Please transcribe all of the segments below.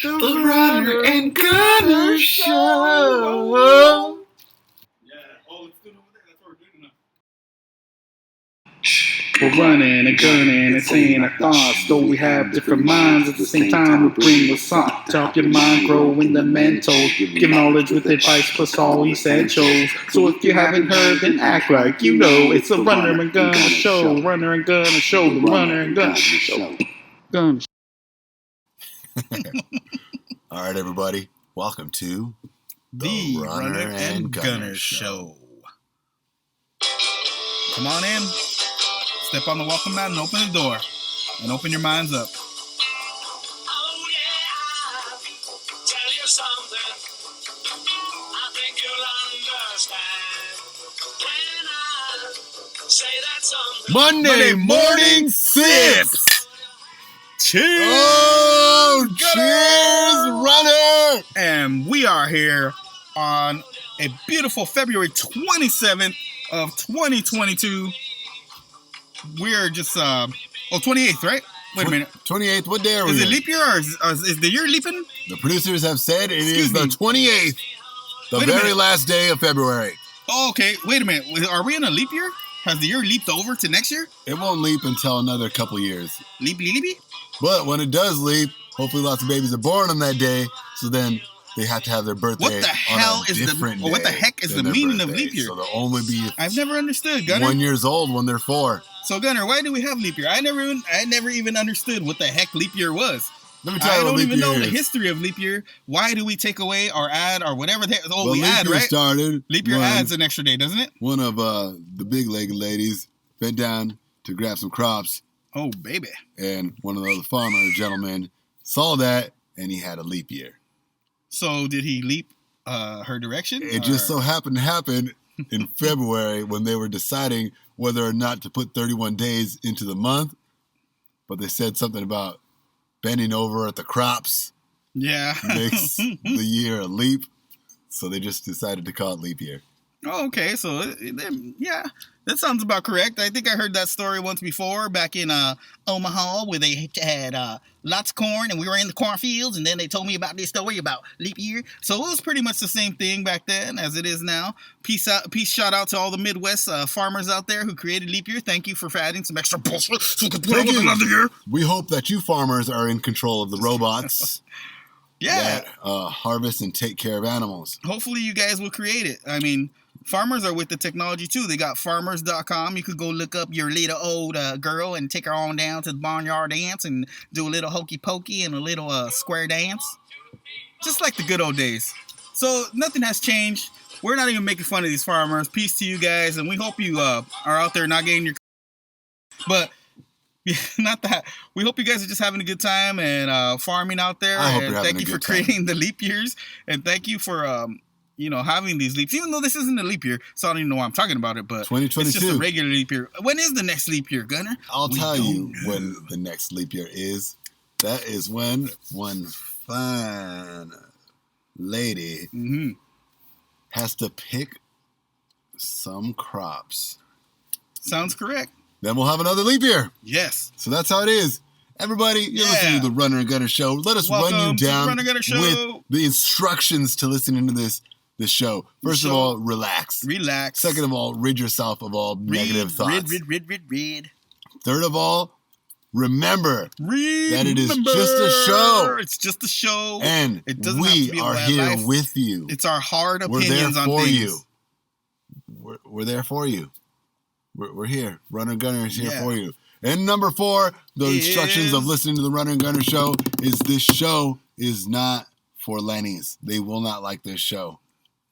The Runner and Gunner Show. We're running and gunning and saying our thoughts, though we have different minds. At the same time, we bring the song to help your mind grow in the mental. Give knowledge with advice plus all essentials. So if you haven't heard, then act like you know. It's the Runner and Gunner Show. Runner and Gunner Show. The Runner and Gunner Show. Gun. All right, everybody. Welcome to the Runner and Gunner Show. Come on in. Step on the welcome mat and open the door. And open your minds up. Oh, yeah. Tell you something. I think you'll understand when I say that something. Monday Morning Sips. Cheers! Oh, cheers, Runner! And we are here on a beautiful February 27th of 2022. We're just, 28th, right? Wait a minute. 28th, what day are we Is it in? leap year or is the year leaping? The producers have said it Excuse is the me. 28th, the Wait a very minute. last day of February. Oh, okay. Wait a minute. Are we in a leap year? Has the year leaped over to next year? It won't leap until another couple years. Leapy? But when it does leap, hopefully lots of babies are born on that day, so then they have to have their birthday What the hell on a is the- different or what the day heck is than the their meaning of birthday. leap year? So they'll only be I've never understood, Gunner. 1 year old when they're 4. So, Gunner, why do we have leap year? I never even understood what the heck leap year was. Let me tell I you what don't leap even year know the is. history of leap year. Why do we take away or add or whatever? Well, We leap add, year right? started Leap year when adds an extra day, doesn't it? one of the big-legged ladies bent down to grab some crops, Oh, baby. and one of the other farmer gentlemen saw that, and he had a leap year. So, did he leap her direction? It just so or- happened to happen in February when they were deciding whether or not to put 31 days into the month, but they said something about bending over at the crops Yeah. makes the year a leap, so they just decided to call it leap year. Oh, okay, so yeah, that sounds about correct. I think I heard that story once before back in Omaha, where they had lots of corn and we were in the cornfields, and then they told me about this story about leap year. So it was pretty much the same thing back then as it is now. Peace shout out to all the Midwest farmers out there who created leap year. Thank you for adding some extra bullshit so we could put Thank it you. with another year. We hope that you farmers are in control of the robots Yeah, that harvest and take care of animals. hopefully you guys will create it. I mean, farmers are with the technology too. They got farmers.com. You could go look up your little old girl and take her on down to the barnyard dance and do a little hokey pokey and a little square dance. Just like the good old days. So nothing has changed. We're not even making fun of these farmers. Peace to you guys. And we hope you are out there not getting your... But... not that. We hope you guys are just having a good time and farming out there. I hope and you're having thank a you for good time. creating the leap years. And thank you for having these leaps. Even though this isn't a leap year, so I don't even know why I'm talking about it. But it's 2022. just a regular leap year. When is the next leap year, Gunner? I'll We tell don't you know. when the next leap year is. That is when one fine lady Mm-hmm. has to pick some crops. Sounds correct. Then we'll have another leap year. Yes. So that's how it is. Everybody, you're Yeah. listening to the Runner and Gunner Show. Let us Welcome run you to the down Runner and Gunner Show. with the instructions to listening to this show. First of show. all, relax. Relax. Second of all, rid yourself of all negative thoughts. Read. Third of all, remember Read. that it is just a show. It's just a show. And It doesn't have to we be a are bad here life. with you. It's our hard We're there opinions on for things. you. We're there for you. We're here. Runner and Gunner is here Yeah. for you. And number 4, the instructions of Is- listening to the Runner and Gunner Show is this show is not for Lennies. They will not like this show.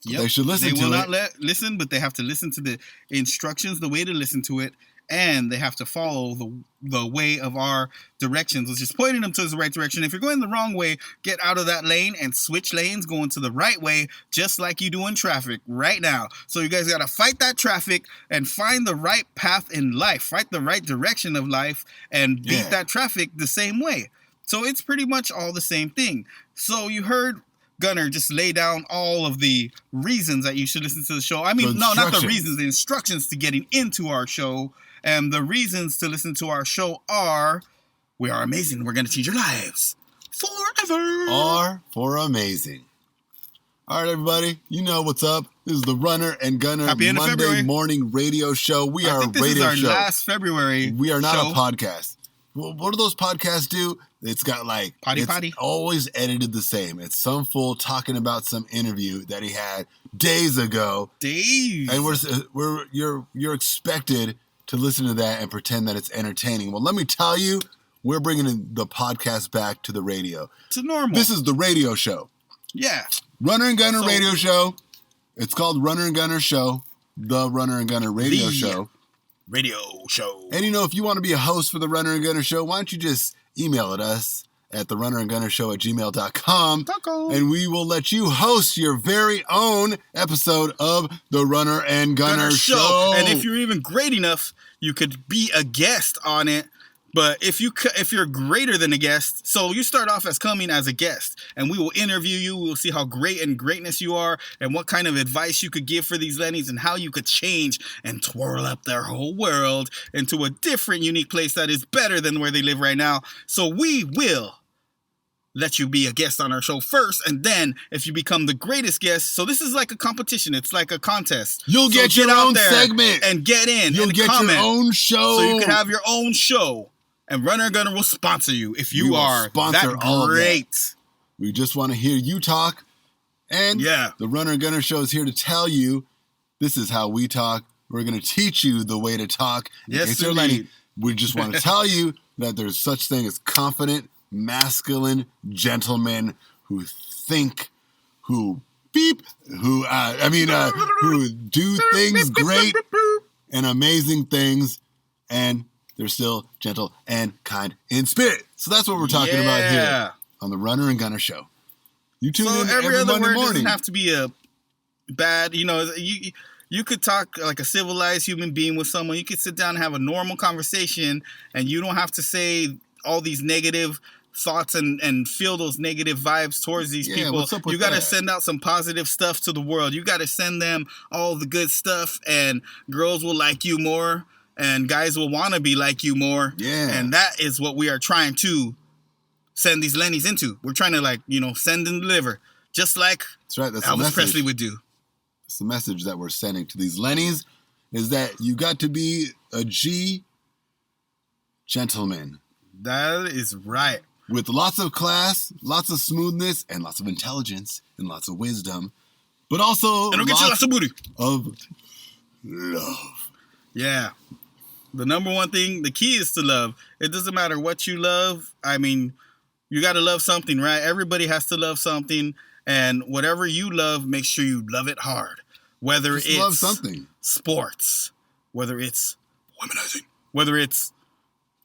Yep. They should listen They to will it. not listen, but they have to listen to the instructions, the way to listen to it, and they have to follow the way of our directions, which is pointing them to the right direction. If you're going the wrong way, get out of that lane and switch lanes, going to the right way, just like you do in traffic right now. So you guys got to fight that traffic and find the right path in life, fight the right direction of life, and beat Yeah. that traffic the same way. So it's pretty much all the same thing. So you heard Gunner just lay down all of the reasons that you should listen to the show. I mean, The no, not the instructions. reasons, the instructions to getting into our show. And the reasons to listen to our show are, we are amazing. We're going to change your lives. forever. R for amazing. All right, everybody, you know what's up. This is the Runner and Gunner Happy end of Monday February. morning radio show. We I are a think this radio is our show. last February. We are not show. a podcast. Well, what do those podcasts do? It's got like Potty. always edited the same. It's some fool talking about some interview that he had days ago, Days. and you're expected to listen to that and pretend that it's entertaining. Well, let me tell you, we're bringing the podcast back to the radio. to normal. This is the radio show, yeah. Runner and Gunner So- radio show. It's called Runner and Gunner Show, the Runner and Gunner radio The- show. Radio show. And you know, if you want to be a host for the Runner and Gunner Show, why don't you just email at us at the Runner and Gunner Show at gmail.com, and we will let you host your very own episode of the Runner and Gunner Show. And if you're even great enough, you could be a guest on it. But if you're greater than a guest, so you start off as coming as a guest, and we will interview you. We'll see how great and greatness you are, and what kind of advice you could give for these Lennies, and how you could change and twirl up their whole world into a different, unique place that is better than where they live right now. So we will let you be a guest on our show first, and then if you become the greatest guest, so this is like a competition. It's like a contest. You'll So get your out own there segment. and get in. You'll and get comment. your own show. So you can have your own show, and Runner and Gunner will sponsor you if We you will are sponsor that all of that. great. We just want to hear you talk. And Yeah. the Runner and Gunner Show is here to tell you this is how we talk. We're going to teach you the way to talk. In Yes, case you're Lenny, indeed. we just want to tell you that there's such thing as confident, masculine gentlemen who think, who beep, who do things great and amazing things, and they're still gentle and kind in spirit. So that's what we're talking about here Yeah. on the Runner and Gunner Show. You tune So in every every other Monday word morning. doesn't have to be a bad, you could talk like a civilized human being with someone. You could sit down and have a normal conversation, and you don't have to say all these negative thoughts and feel those negative vibes towards these Yeah, people. what's up with You got to that? send out some positive stuff to the world. You got to send them all the good stuff, and girls will like you more, and guys will want to be like you more. Yeah. And that is what we are trying to send these Lennies into. We're trying to send and deliver, just like That's right. That's the Elvis message. Presley would do. It's the message that we're sending to these Lennies is that you got to be a G gentleman That is right. with lots of class, lots of smoothness, and lots of intelligence and lots of wisdom, but also And it'll get you lots of booty. of love. Yeah. The number one thing, the key is to love. It doesn't matter what you love. I mean, you got to love something, right? Everybody has to love something. And whatever you love, make sure you love it hard. Whether Just it's love something. sports, whether it's womanizing, whether it's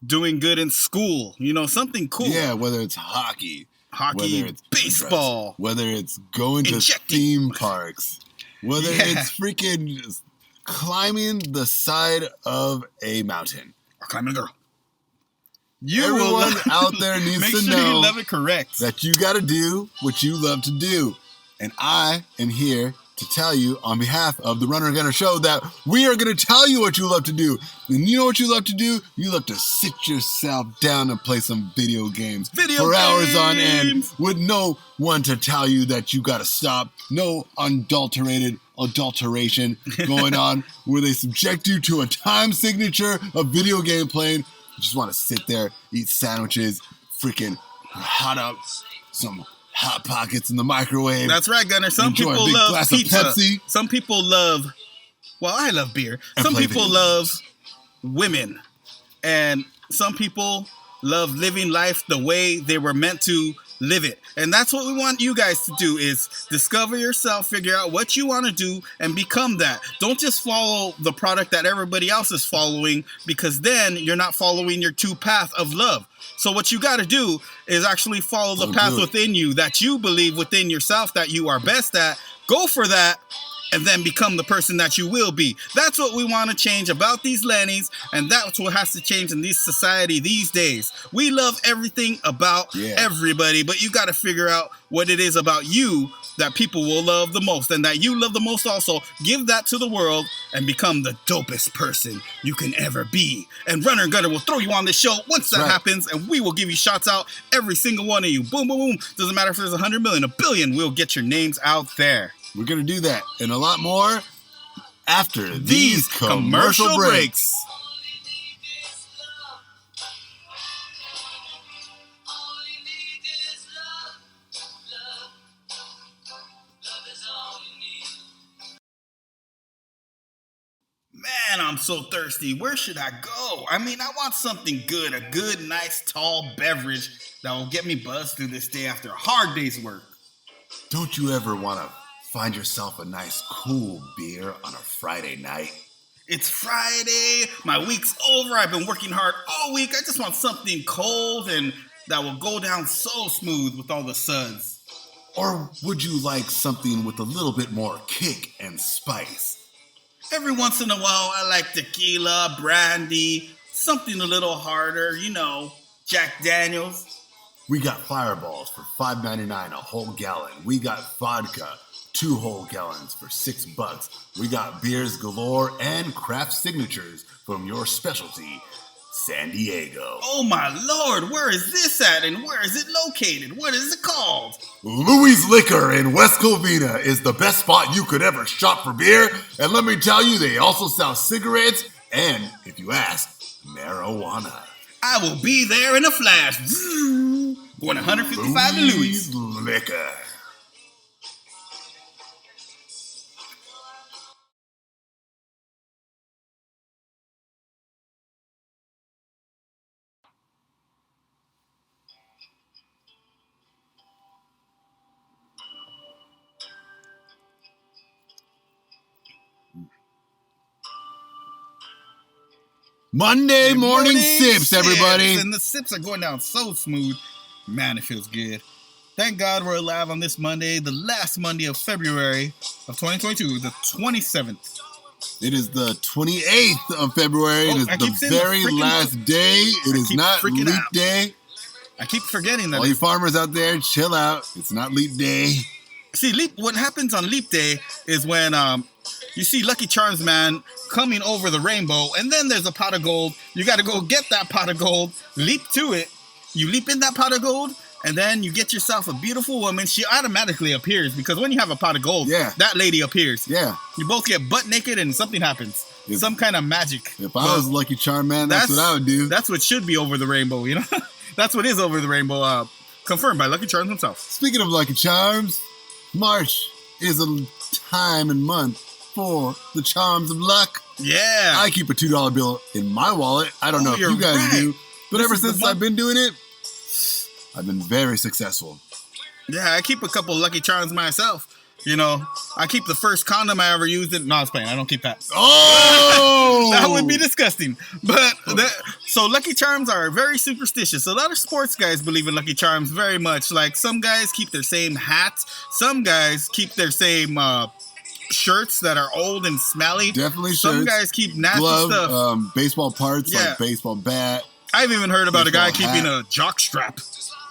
doing good in school, something cool. Yeah, whether it's hockey, Hockey, whether it's baseball. whether it's going to Injecting. theme parks, whether Yeah. it's freaking just climbing the side of a mountain. Or climbing a girl. You will Everyone love- out there needs Make to sure know you love it correct. that you got to do what you love to do. And I am here to tell you on behalf of the Runner and Gunner Show that we are going to tell you what you love to do. And you know what you love to do? You love to sit yourself down and play some video games Video for hours on end games. with no one to tell you that you got to stop. No adulteration going on where they subject you to a time signature of video game playing. You just want to sit there, eat sandwiches, freaking hot up some Hot Pockets in the microwave. That's right, Gunner. Some Enjoy a people big love glass of pizza. Pepsi. Some people love, I love beer. And Some play people video love women. And some people love living life the way they were meant to live it. And that's what we want you guys to do is discover yourself, figure out what you want to do, and become that. Don't just follow the product that everybody else is following, because then you're not following your true path of love. So what you got to do is actually follow the Don't path do it. within you that you believe within yourself that you are best at. Go for that and then become the person that you will be. That's what we want to change about these Lennies, and that's what has to change in this society these days. We love everything about everybody, but you got to figure out what it is about you that people will love the most, and that you love the most also. Give that to the world and become the dopest person you can ever be. And Runner and Gunner will throw you on this show once that happens, and we will give you shouts out, every single one of you. Boom, boom, boom. Doesn't matter if there's 100 million, a billion, we'll get your names out there. We're going to do that and a lot more after these commercial breaks. Man, I'm so thirsty. Where should I go? I mean, I want something good, a good, nice, tall beverage that will get me buzzed through this day after a hard day's work. Don't you ever want to find yourself a nice, cool beer on a Friday night? It's Friday. My week's over. I've been working hard all week. I just want something cold and that will go down so smooth with all the suds. Or would you like something with a little bit more kick and spice? Every once in a while, I like tequila, brandy, something a little harder, you know, Jack Daniels. We got Fireballs for $5.99 a whole gallon. We got vodka, 2 whole gallons for $6. We got beers galore and craft signatures from your specialty, San Diego. Oh my Lord, where is this at and where is it located? What is it called? Louis Liquor in West Covina is the best spot you could ever shop for beer. And let me tell you, they also sell cigarettes and, if you ask, marijuana. I will be there in a flash. Going 155 to Louis. Liquor. Monday morning sips, everybody. And the sips are going down so smooth. Man, it feels good. Thank God we're alive on this Monday, the last Monday of February of 2022, the 27th. It is the 28th of February. It is the very last day. It is not Leap Day. I keep forgetting that. All you farmers out there, chill out. It's not Leap Day. See, what happens on Leap Day is when you see Lucky Charms man coming over the rainbow, and then there's a pot of gold. You got to go get that pot of gold, leap to it. You leap in that pot of gold, and then you get yourself a beautiful woman. She automatically appears because when you have a pot of gold, that lady appears. Yeah. You both get butt naked and something happens. Some kind of magic. If I was Lucky Charm man, that's what I would do. That's what should be over the rainbow, you know? That's what is over the rainbow. Confirmed by Lucky Charms himself. Speaking of Lucky Charms, March is a time and month for the charms of luck. Yeah. I keep a $2 bill in my wallet. I don't know if you guys do, but ever since I've been doing it, I've been very successful. Yeah, I keep a couple Lucky Charms myself. You know, I keep the first condom I ever used. No, I was playing. I don't keep that. Oh! That would be disgusting. But so Lucky Charms are very superstitious. A lot of sports guys believe in Lucky Charms very much. Like some guys keep their same hats. Some guys keep their same shirts that are old and smelly. Definitely shirts. Some guys keep nasty stuff. Baseball parts like baseball bat. I've even heard about a guy keeping a jock strap.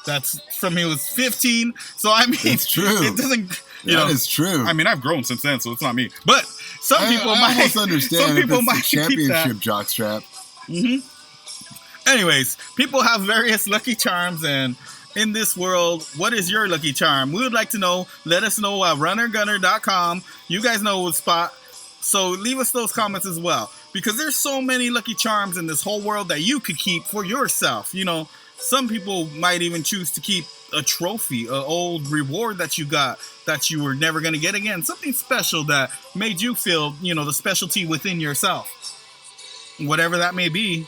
That's from he was 15. So I mean, it's true. It doesn't. That is true. I mean, I've grown since then, so it's not me. But some people I might almost understand. Some people might keep championship jockstrap. Mm-hmm. Anyways, people have various lucky charms, and in this world, what is your lucky charm? We would like to know. Let us know at runnergunner.com. You guys know what spot. So leave us those comments as well, because there's so many lucky charms in this whole world that you could keep for yourself. You know, some people might even choose to keep a trophy, an old reward that you got that you were never going to get again. Something special that made you feel, you know, the specialty within yourself. Whatever that may be.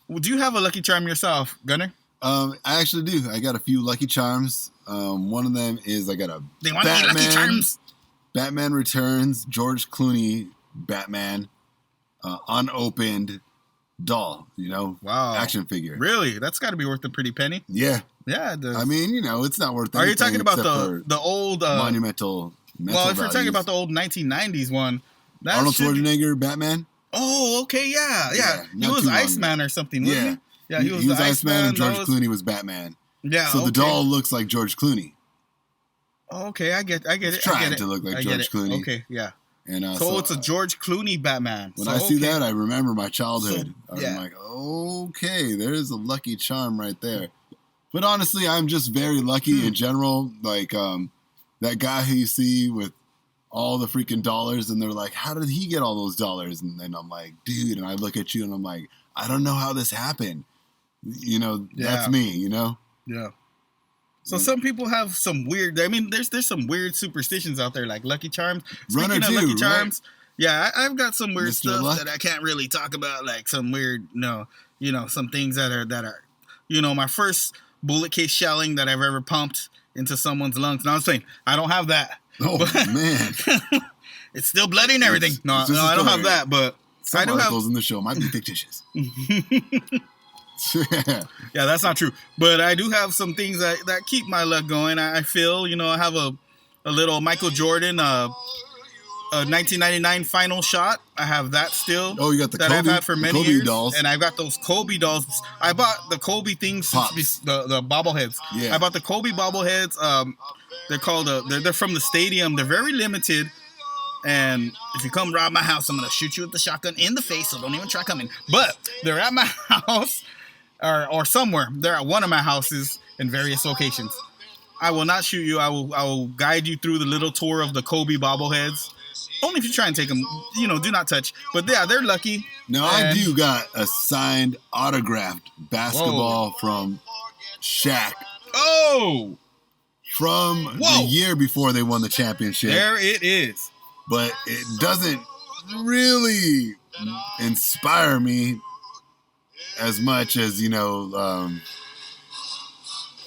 Do you have a lucky charm yourself, Gunner? I actually do. I got a few lucky charms. One of them is I got a they want Batman, lucky charms. Batman Returns, George Clooney Batman, unopened doll, you know, action figure. Really? That's got to be worth a pretty penny. Yeah. Yeah. I mean, you know, it's not worth it. Are you talking about the old monumental Well, if you're talking values. about the old 1990s one, that Arnold should- Schwarzenegger, Batman. Oh, okay, yeah. Yeah, He not was too long Iceman or something, wasn't Yeah. he? Yeah, he was, he the was Iceman, and George those- Clooney was Batman. Yeah, So the doll looks like George Clooney. Okay, I get it. It's I trying get it. to look like I get George it. Clooney. Okay, yeah. And So it's a George Clooney Batman. When So, I see okay. that, I remember my childhood. So, yeah. I'm like, okay, there's a Lucky Charm right there. But honestly, I'm just very lucky in general. Like that guy who you see with all the freaking dollars, and they're like, how did he get all those dollars? And then I'm like, dude, and I look at you and I'm like, I don't know how this happened. You know, that's Yeah. me, you know? Yeah. So some people have some weird. I mean, there's some weird superstitions out there, like Lucky Charms. Runner Speaking of too, Lucky right? Charms, yeah, I've got some weird Mr. stuff Luck? that I can't really talk about, like some weird, some things that are, my first bullet case shelling that I've ever pumped into someone's lungs. No, I'm saying I don't have that. Oh, man. It's still bloody and everything. It's No, just a I don't have story. that, but Some I do have. articles in the show might be fictitious. Yeah, that's not true. But I do have some things that keep my luck going. I feel, I have a little Michael Jordan, a 1999 final shot. I have that still. Oh, you got the that I've Kobe- had for the many Kobe years. dolls. And I've got those Kobe dolls. I bought the Kobe things, Pops. the bobbleheads. Yeah. I bought the Kobe bobbleheads. They're called, they're from the stadium. They're very limited. And if you come rob my house, I'm going to shoot you with the shotgun in the face, so don't even try coming. But they're at my house or somewhere. They're at one of my houses in various locations. I will not shoot you. I will guide you through the little tour of the Kobe bobbleheads. Only if you try and take them, do not touch. But yeah, they're lucky. Now, I And- do got a signed, autographed basketball from Shaq Oh, from Whoa. the year before they won the championship. there it is. But it doesn't really inspire me as much as,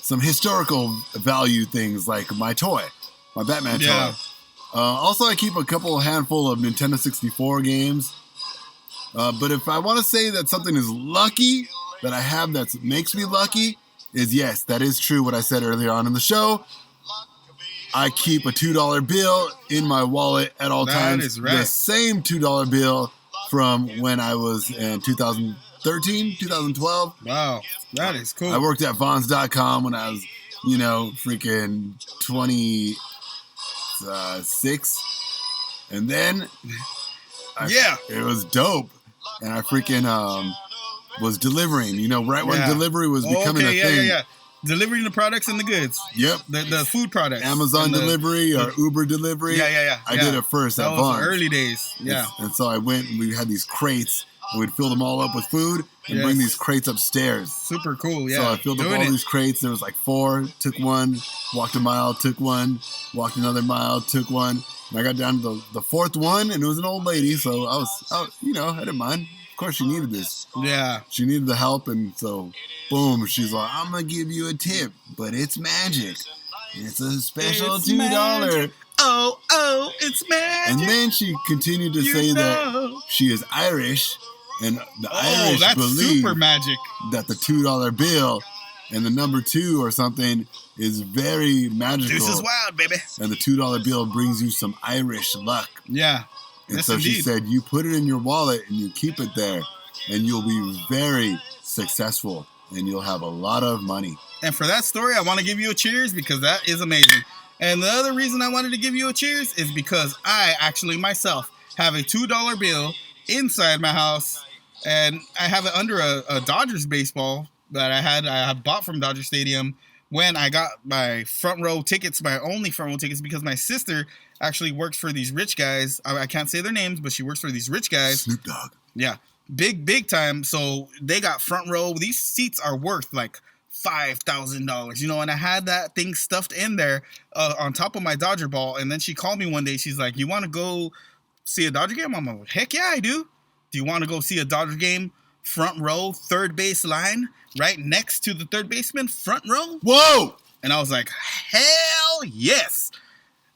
some historical value things like my toy, my Batman Yeah. toy. Also, I keep a handful of Nintendo 64 games. But if I want to say that something is lucky that I have that makes me lucky, is yes, that is true what I said earlier on in the show. I keep a $2 bill in my wallet at all That times. is right. The same $2 bill from when I was in 2013, 2012. Wow, that is cool. I worked at Vons.com when I was, freaking 26. And then Yeah. it was dope. And I freaking was delivering, right when Yeah. delivery was becoming a thing. Yeah. Delivering the products and the goods, Yep. the food products, Amazon and the- delivery or Uber delivery. Yeah. I did it first That at was Vons. the early days. Yeah. And so I went and we had these crates and we'd fill them all up with food and Yes. bring these crates upstairs. Super cool. Yeah. So I filled up Doing all it. these crates. There was like 4, took one, walked a mile, took one, walked another mile, took one. And I got down to the 4th one and it was an old lady. So I didn't mind. Of course she needed this. Yeah. She needed the help. And so boom, she's like, I'm going to give you a tip, but it's magic. It's a special It's $2. magic. Oh, it's magic. And then she continued to say that she is Irish, and the Irish that's believe super magic. that the $2 bill and the number 2 or something is very magical. This is wild, baby. And the $2 bill brings you some Irish luck. Yeah. And Yes, so she indeed. said, you put it in your wallet and you keep it there, and you'll be very successful, and you'll have a lot of money. And for that story, I want to give you a cheers because that is amazing. And the other reason I wanted to give you a cheers is because I actually myself have a $2 bill inside my house, and I have it under a Dodgers baseball that I had bought from Dodger Stadium when I got my front row tickets, my only front row tickets, because my sister actually works for these rich guys. I can't say their names, but she works for these rich guys. Snoop Dogg. Yeah, big time. So they got front row. These seats are worth like $5,000, and I had that thing stuffed in there on top of my Dodger ball. And then she called me one day. She's like, "You want to go see a Dodger game?" I'm like, "Heck yeah, I do." "Do you want to go see a Dodger game? Front row, third base line, right next to the third baseman, front row?" Whoa! And I was like, "Hell yes!"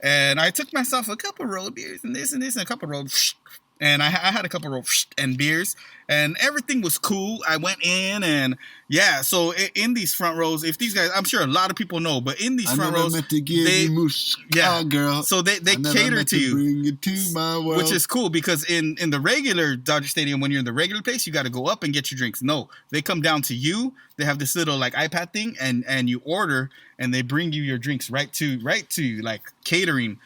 And I took myself a couple road beers and this and a couple road And I had a couple of and beers, and everything was cool. I went in, and yeah. So in these front rows, if these guys, I'm sure a lot of people know, but in these front rows, meant to give they, you mush, yeah, girl. so they I never cater meant to you, bring you to my world. which is cool because in the regular Dodger Stadium, when you're in the regular place, you got to go up and get your drinks. No, they come down to you. They have this little like iPad thing, and you order, and they bring you your drinks right to you, like catering.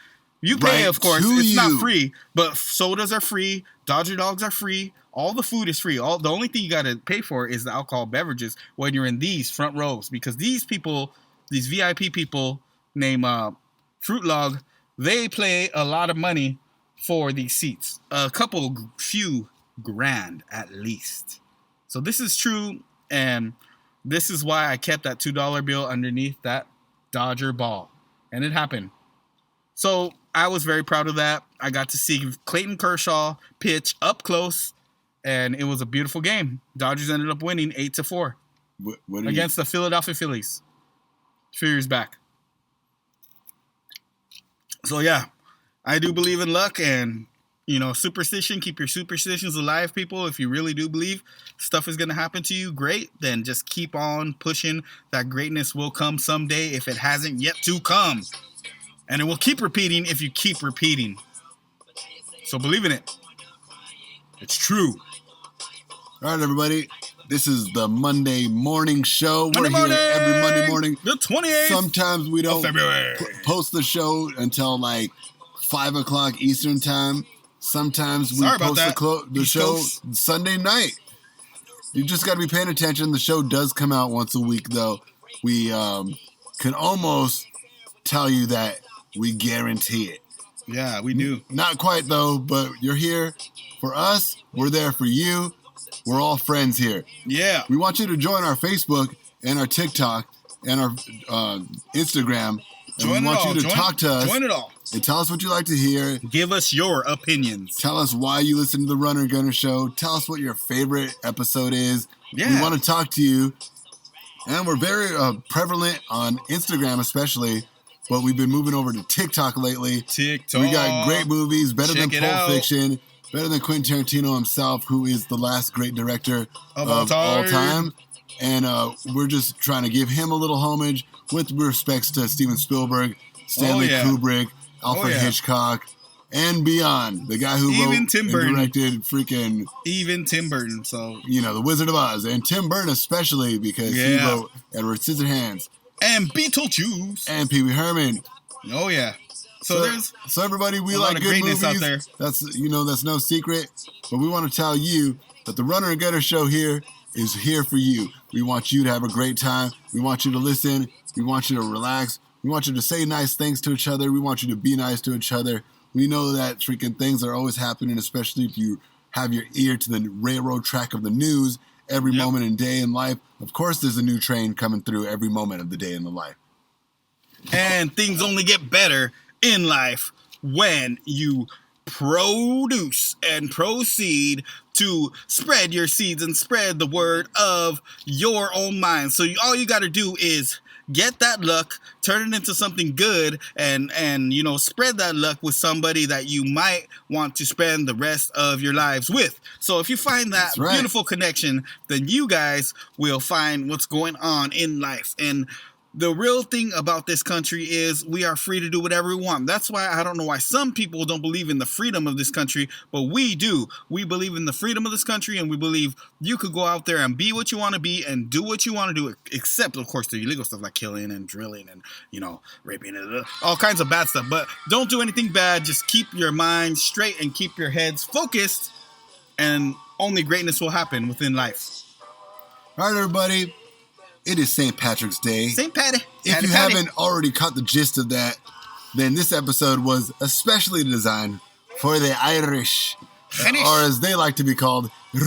You pay, Right of course. to It's not you. free, but sodas are free. Dodger dogs are free. All the food is free. The only thing you got to pay for is the alcohol beverages when you're in these front rows, because these people, these VIP people named Fruit Log, they pay a lot of money for these seats. Few grand at least. So this is true, and this is why I kept that $2 bill underneath that Dodger ball, and it happened. So I was very proud of that. I got to see Clayton Kershaw pitch up close, and it was a beautiful game. Dodgers ended up winning 8-4 what against the Philadelphia Phillies a few years back. So yeah, I do believe in luck and, superstition. Keep your superstitions alive, people. If you really do believe stuff is going to happen to you, great. Then just keep on pushing. That greatness will come someday if it hasn't yet to come. And it will keep repeating if you keep repeating. So believe in it. It's true. All right, everybody. This is the Monday morning show. Monday We're here every Monday morning. The 28th Sometimes we don't February. post the show until like 5 o'clock Eastern time. Sometimes we Sorry about post that. the East show Coast. Sunday night. You just got to be paying attention. The show does come out once a week, though. We can almost tell you that we guarantee it. Yeah, we do. Not quite, though, but you're here for us. We're there for you. We're all friends here. Yeah. We want you to join our Facebook and our TikTok and our Instagram. And we want you to talk to us Join it all. and tell us what you like to hear. Give us your opinions. Tell us why you listen to the Runner Gunner Show. Tell us what your favorite episode is. Yeah. We want to talk to you. And we're very prevalent on Instagram especially, but we've been moving over to TikTok lately. TikTok. We got great movies, better Check than it Pulp out. Fiction, better than Quentin Tarantino himself, who is the last great director Of of all all time. time. And we're just trying to give him a little homage with respects to Steven Spielberg, Stanley yeah. Kubrick, Alfred yeah. Hitchcock, and beyond. The guy who Even wrote Tim and Burton. directed freaking, Even Tim Burton. So The Wizard of Oz. And Tim Burton especially, because he Yeah. wrote Edward Scissorhands and Beetlejuice. and Pee Wee Herman. Oh yeah. So there's So everybody, we a lot like of good greatness movies. out there. That's no secret. But we want to tell you that the Runner and Gunner Show here is here for you. We want you to have a great time. We want you to listen. We want you to relax. We want you to say nice things to each other. We want you to be nice to each other. We know that freaking things are always happening, especially if you have your ear to the railroad track of the news every Yep. moment and day in life. Of course, there's a new train coming through every moment of the day in the life. And things only get better in life when you produce and proceed to spread your seeds and spread the word of your own mind. So all you got to do is get that luck, turn it into something good, and spread that luck with somebody that you might want to spend the rest of your lives with. So if you find that That's right. beautiful connection, then you guys will find what's going on in life. And the real thing about this country is we are free to do whatever we want. That's why I don't know why some people don't believe in the freedom of this country, but we do. We believe in the freedom of this country, and we believe you could go out there and be what you want to be and do what you want to do, except, of course, the illegal stuff like killing and drilling and, raping and all kinds of bad stuff. But don't do anything bad. Just keep your mind straight and keep your heads focused, and only greatness will happen within life. All right, everybody. It is St. Patrick's Day. St. Patty. If you haven't already caught the gist of that, then this episode was especially designed for the Irish, Finish. or as they like to be called, or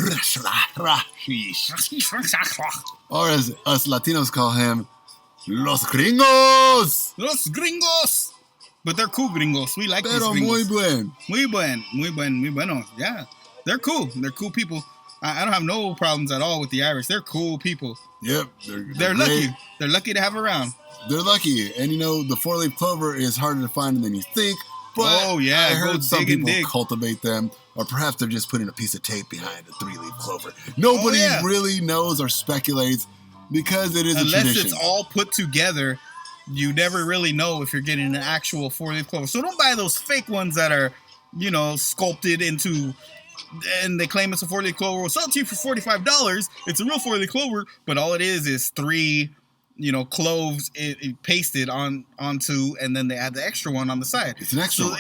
as us Latinos call him, Los Gringos. Los gringos. But they're cool gringos. We like these Pero muy gringos. buen. Muy bueno. Yeah. They're cool. They're cool people. I don't have no problems at all with the Irish. They're cool people. Yep, They're great. lucky. They're lucky to have around. They're lucky, and the four-leaf clover is harder to find than you think. But Oh, yeah, I go heard some dig and people dig. cultivate them or perhaps they're just putting a piece of tape behind a 3-leaf clover. Nobody really knows or speculates because it is a tradition. Unless it's all put together, you never really know if you're getting an actual 4-leaf clover. So don't buy those fake ones that are, sculpted into, and they claim it's a 4-leaf clover. We'll sell it to you for $45. It's a real 4-leaf clover, but all it is 3, cloves pasted onto, and then they add the extra one on the side. It's an extra one.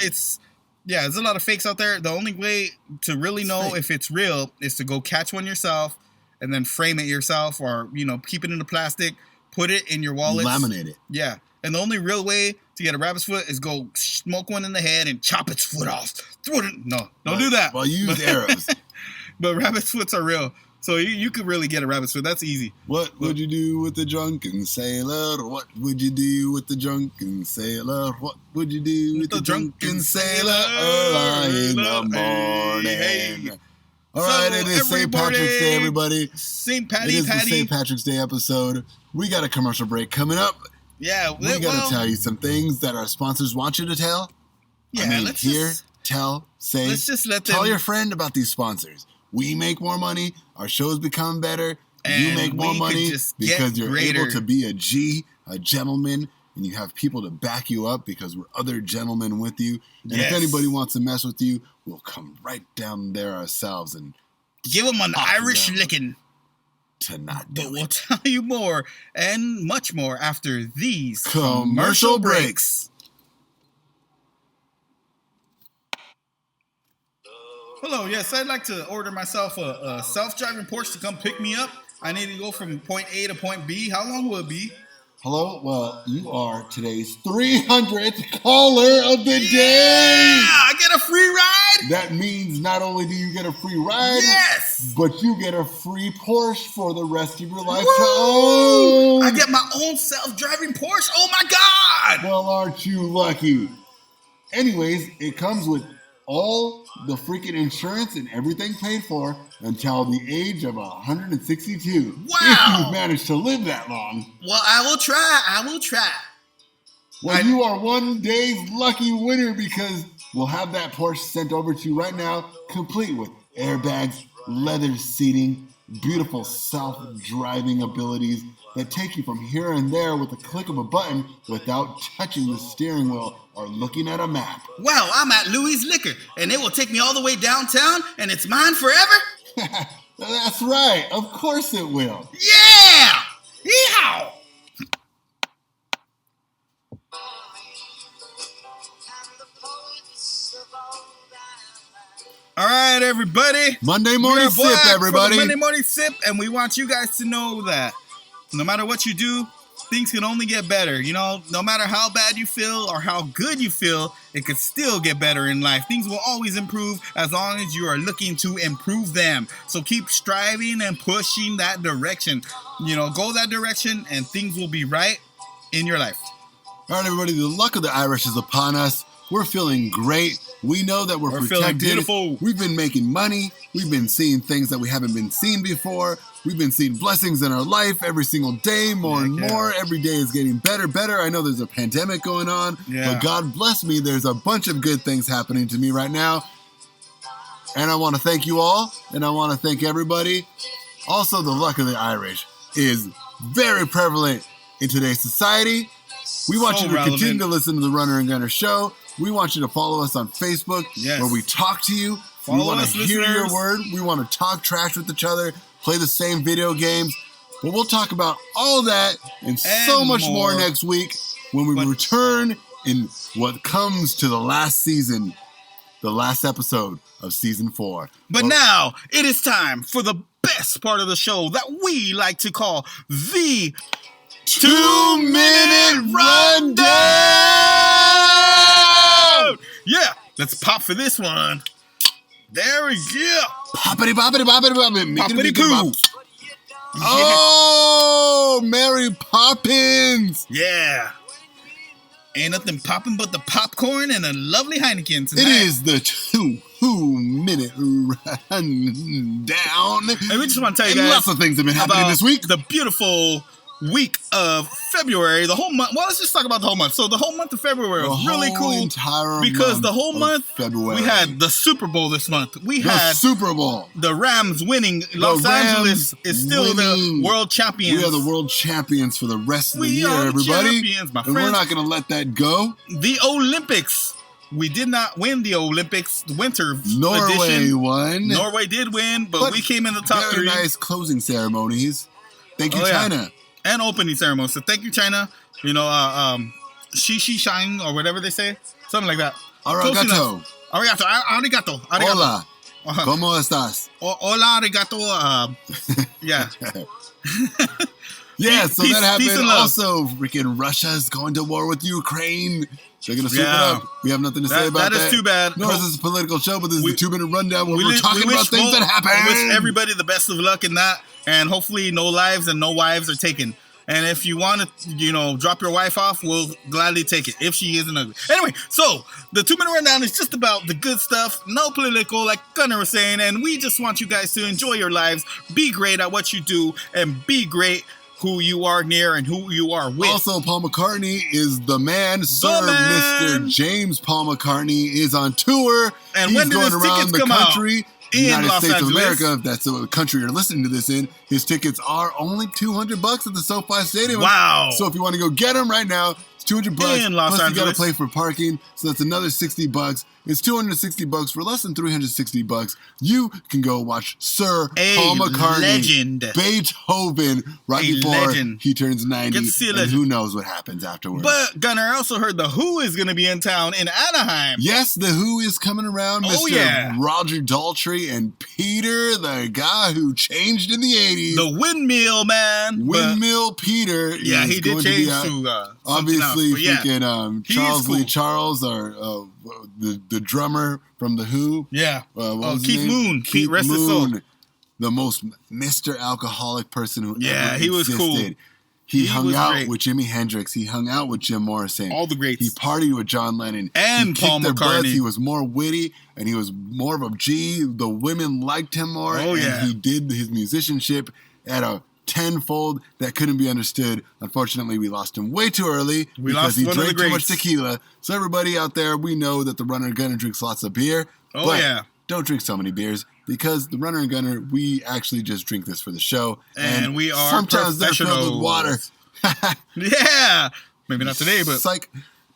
There's a lot of fakes out there. The only way to really know if it's real is to go catch one yourself and then frame it yourself, or, keep it in the plastic, put it in your wallet. Laminate it. Yeah. And the only real way to get a rabbit's foot is go smoke one in the head and chop its foot off. Throw it in. No, don't do that. Well, use arrows. But rabbit's foots are real. So you could really get a rabbit's foot. That's easy. What would you do with the drunken sailor? What would you do with the drunken sailor? What would you do with the drunken sailor early in the morning? Hey. All right, it is St. Patrick's Day, everybody. St. It is the St. Patrick's Day episode. We got a commercial break coming up. Yeah. We got to tell you some things that our sponsors want you to tell. Yeah, let's tell your friend about these sponsors. We make more money. Our shows become better. And you make more money because you're able to be a gentleman, and you have people to back you up because we're other gentlemen with you. And if anybody wants to mess with you, we'll come right down there ourselves and give them an Irish licking. To not do But we'll tell you more and much more after these commercial breaks. Hello, yes, I'd like to order myself a self-driving Porsche to come pick me up. I need to go from point A to point B. How long will it be? Hello, well, you are today's 300th caller of the day. Yeah, I get a free ride. That means not only do you get a free ride, yes, but you get a free Porsche for the rest of your life to own. own. I get my own self-driving Porsche. Oh my God! Well, aren't you lucky? Anyways, it comes with all the freaking insurance and everything paid for until the age of 162. Wow! If you've managed to live that long. Well, I will try. Well, you are one day's lucky winner because we'll have that Porsche sent over to you right now, complete with airbags, leather seating, beautiful self-driving abilities that take you from here and there with a click of a button without touching the steering wheel or looking at a map. Wow, I'm at Louis Liquor, and it will take me all the way downtown, and it's mine forever? That's right. Of course it will. Yeah! Yeehaw! All right, everybody. Monday morning sip, everybody. Monday morning sip, and we want you guys to know that no matter what you do, things can only get better. No matter how bad you feel or how good you feel, it could still get better in life. Things will always improve as long as you are looking to improve them. So keep striving and pushing that direction. Go that direction, and things will be right in your life. All right, everybody. The luck of the Irish is upon us. We're feeling great. We know that we're protected. Feeling beautiful. We've been making money. We've been seeing things that we haven't been seeing before. We've been seeing blessings in our life every single day, more and more. Every day is getting better. I know there's a pandemic going on, but God bless me, there's a bunch of good things happening to me right now. And I want to thank you all, and I want to thank everybody. Also, the luck of the Irish is very prevalent in today's society. We want you to continue to listen to the Runner and Gunner Show. We want you to follow us on Facebook, where we talk to you. We want to hear your word. We want to talk trash with each other, play the same video games. But we'll talk about all that and so much more next week when we return in what comes to the last season, the last episode of season 4. But now it is time for the best part of the show that we like to call the 2-minute rundown. Yeah, let's pop for this one. There we go. Poppity boppity boppity boppity. Poppity poo. Oh, Mary Poppins. Yeah. Ain't nothing popping but the popcorn and a lovely Heineken tonight. It is the 2-minute rundown. And we just want to tell you guys lots of things have been happening this week. The beautiful week of February, the whole month. Well, let's just talk about the whole month. So the whole month of February was really cool because the whole month February. we had the Super Bowl this month. We the had Super Bowl. the Rams winning. Los Angeles is still the world champions. We are the world champions for the rest of the We year, are the everybody. champions, my and we're friends. not going to let that go. The Olympics. We did not win the Olympics winter Norway edition. won. Norway did win, but we came in the top very 3. nice closing ceremonies. Thank you, Oh, yeah. China. And opening ceremony. So thank you, China. You know, Shishi Shine or whatever they say. Something like that. Close Arigato. enough. Arigato. Hola. Uh-huh. ¿Cómo estás? Hola, arigato. Yeah. Yeah, Peace- so that peace happened. and love. Also, freaking Russia's going to war with Ukraine. They're going to sweep Yeah. it up. We have nothing to say about that. That is too bad. No, this is a political show, but this is We- a 2-minute rundown where we're wish- talking about wish things both- that happen. We wish everybody the best of luck in that, and hopefully no lives and no wives are taken. And if you want to, drop your wife off, we'll gladly take it if she isn't ugly. Anyway, so the 2-minute rundown is just about the good stuff, no political, like Gunnar was saying, and we just want you guys to enjoy your lives, be great at what you do, and be great who you are near and who you are with. Also, Paul McCartney is the man. Sir, man. Mr. James Paul McCartney is on tour. And He's when did going his around tickets the come out? country. In United Los States Angeles. of America, if that's the country you're listening to this in, his tickets are only $200 at the SoFi Stadium. Wow. So if you want to go get them right now, it's $200. In Los Plus you got to Angeles. pay for parking, so that's another $60. It's $260 for less than $360. You can go watch Sir A Paul McCartney, legend. Beethoven, right A before legend. he turns 90, Get to see a and legend. who knows what happens afterwards. But Gunnar, I also heard the Who is going to be in town in Anaheim. Yes, the Who is coming around. Oh, Mr. yeah. Roger Daltrey and Peter, the guy who changed in the 80s. The Windmill Man. Windmill Peter. Yeah, is he did going to be change out. to Obviously, But yeah, freaking He Charles is cool. Lee Charles, our the drummer from the Who. yeah. What was his Keith name? Moon. Keith Rest his soul. Moon, the most Mr. Alcoholic person who Yeah, ever he was cool. existed. He hung was out great. with Jimi Hendrix. He hung out with Jim Morrison. All the greats. He partied with John Lennon. And he Paul kicked their butts. McCartney. He was more witty, and he was more of a G. The women liked him more. Oh, yeah. And he did his musicianship at a tenfold that couldn't be understood. Unfortunately, we lost him way too early We because lost he one of the drank too much greats. tequila. So everybody out there, we know that the Runner and Gunner drinks lots of beer. Oh, but yeah. don't drink so many beers because the Runner and Gunner, we actually just drink this for the show. And we are sometimes they're filled with professionals. water. Yeah. Maybe not today, but Psych.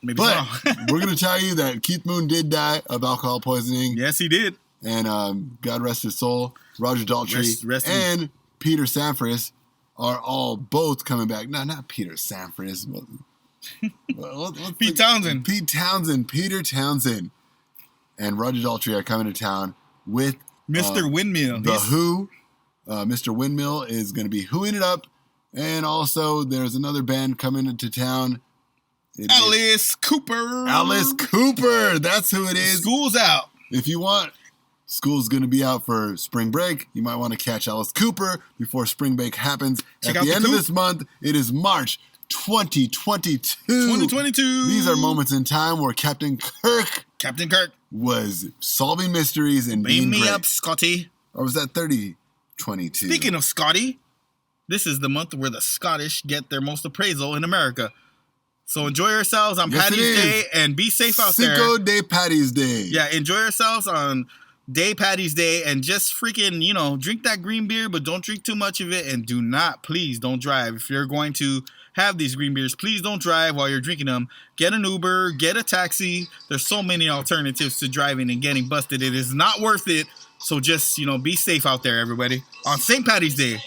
maybe But tomorrow. we're going to tell you that Keith Moon did die of alcohol poisoning. Yes, he did. And God rest his soul. Roger Daltrey Rest in- and Peter Sampras are all both coming back. No, not Peter Sampras. Pete Townsend. Peter Townsend, and Roger Daltrey are coming to town with Mr. Windmill. the He's- Who. Mr. Windmill is going to be hooing it up. And also, there's another band coming into town. It is Alice Cooper. Alice Cooper. That's who it is. School's out. If you want, school's going to be out for spring break. You might want to catch Alice Cooper before spring break happens. Check At out the the end of Coop. this month, it is March 2022. 2022. These are moments in time where Captain Kirk Captain Kirk. was solving mysteries and Beam being me great. up, Scotty. Or was that 3022? Speaking of Scotty, this is the month where the Scottish get their most appraisal in America. So enjoy yourselves on Yes, it Paddy's is. Day and be safe out there. Cinco de Paddy's Day. Yeah, enjoy yourselves on Paddy's Day and just freaking, drink that green beer, but don't drink too much of it. And do not, please don't drive. If you're going to have these green beers, please don't drive while you're drinking them. Get an Uber, get a taxi. There's so many alternatives to driving and getting busted. It is not worth it. So just, be safe out there, everybody. On St. Paddy's Day.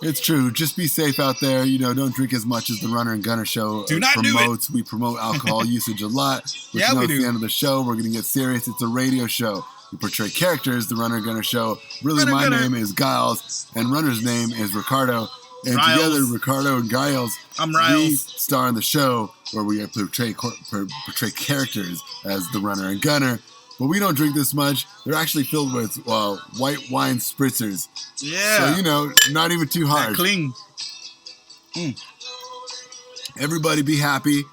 It's true. Just be safe out there. Don't drink as much as the Runner and Gunner show Do not do it. promotes. We promote alcohol usage a lot. But Yeah, we it's do. the end of the show. We're going to get serious. It's a radio show. We portray characters, the Runner and Gunner show. Really, Runner my Gunner. name is Giles, and Runner's name is Ricardo. And Riles. together, Ricardo and Giles, I'm we Riles. star in the show where we portray characters as the Runner and Gunner. But we don't drink this much. They're actually filled with white wine spritzers. Yeah. So, not even too that hard. cling. Everybody be happy.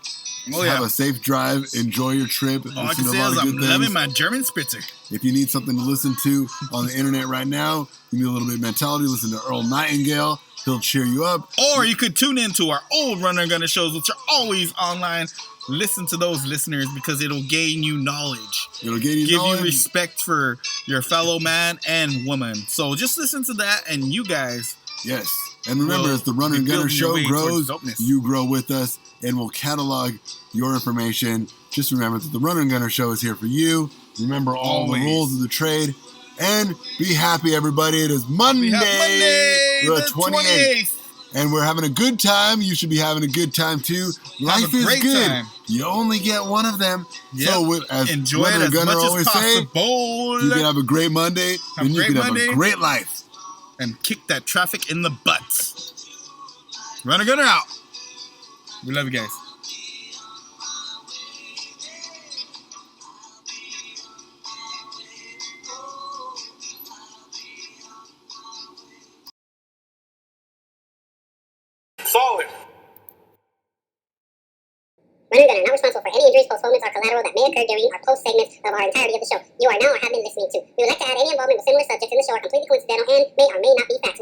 Oh, Have yeah. a safe drive. Enjoy your trip. All I Listen can to say a lot is of I'm good things. loving my German spritzer. If you need something to listen to on the internet right now, you need a little bit of mentality. Listen to Earl Nightingale. He'll cheer you up. Or you could tune into our old Runner Gunner shows, which are always online. Listen to those, listeners, because it'll gain you knowledge. It'll gain you Give knowledge. you respect for your fellow man and woman. So just listen to that, and you guys. Yes. And remember, Well, as the Runner be and Gunner building your show way grows, towards dopeness. you grow with us, and we'll catalog your information. Just remember that the Runner and Gunner show is here for you. Remember all Always. the rules of the trade. And be happy, everybody. It is Monday, the 28th. And we're having a good time. You should be having a good time, too. Life is great good. time. You only get one of them. Yep. So, as Enjoy Runner it and as Gunner much as always say, possible. you can have a great Monday, Have and you a can great have Monday. a great life. And kick that traffic in the butt. Runner Gunner out. We love you guys. Solid. Runner Gunner, not responsible for any injuries, postponements, or collateral that may occur during or post segments of our entirety of the show. You are now or have been listening to. We would like to add any involvement with similar subjects in the show are completely coincidental and may or may not be facts.